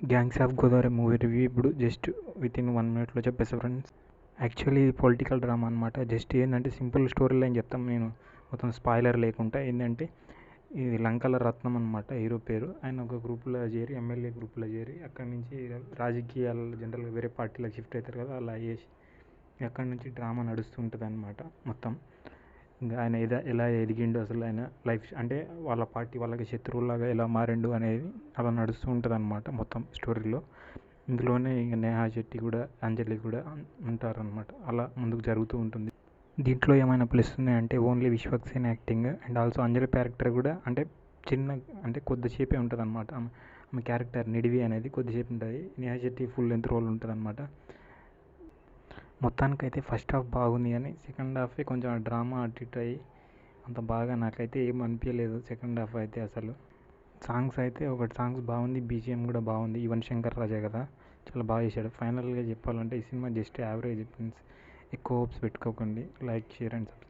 Gangs of Godavari movie review ఇప్పుడు just with in 1 minute చెప్పేస్తా friends. Actually ఇది political drama అనమాట. జస్ట్ ఏంటంటే సింపుల్ స్టోరీ లైన్ చెప్తాం, నేను మొత్తం స్పాయిలర్ లేకుండా. ఏంటంటే ఇది లంకల రత్నం అనమాట హీరో పేరు. ఆయన ఒక గ్రూప్లో చేరి, ఎమ్మెల్యే గ్రూప్లో చేరి, అక్కడి నుంచి రాజకీయాలు జనరల్గా వేరే పార్టీలకు షిఫ్ట్ అవుతారు కదా, అలా చేసి అక్కడి నుంచి డ్రామా నడుస్తూ ఉంటుంది అనమాట మొత్తం. ఇంకా ఆయన ఎలా ఎదిగిండు, అసలు ఆయన లైఫ్ అంటే వాళ్ళ పార్టీ వాళ్ళకి శత్రువులాగా ఎలా మారిండు అనేది అలా నడుస్తూ ఉంటుంది అనమాట మొత్తం స్టోరీలో. ఇందులోనే ఇక నేహా శెట్టి కూడా, అంజలి కూడా ఉంటారనమాట. అలా ముందుకు జరుగుతూ ఉంటుంది. దీంట్లో ఏమైనా ప్లస్ ఉన్నాయంటే only Vishwaksen acting and also Anjali character కూడా అంటే కొద్దిసేపే ఉంటుంది అనమాట. ఆమె క్యారెక్టర్ నిడివి అనేది కొద్దిసేపు ఉంటుంది. Neha Shetty full length role ఉంటుంది అనమాట. మొత్తానికైతే ఫస్ట్ హాఫ్ బాగుంది, కానీ సెకండ్ హాఫే కొంచెం డ్రామా అటు ఇటు అయ్యి అంత బాగా నాకైతే ఏం అనిపించలేదు సెకండ్ హాఫ్ అయితే అసలు. సాంగ్స్ అయితే సాంగ్స్ బాగుంది, బీజిఎం కూడా బాగుంది. యువన్ శంకర్ రాజా కదా, చాలా బాగా చేశాడు. ఫైనల్గా చెప్పాలంటే ఈ సినిమా జస్ట్ యావరేజ్ ఫ్రెండ్స్. ఎక్కువ హోప్స్ పెట్టుకోకండి. Like, share and subscribe.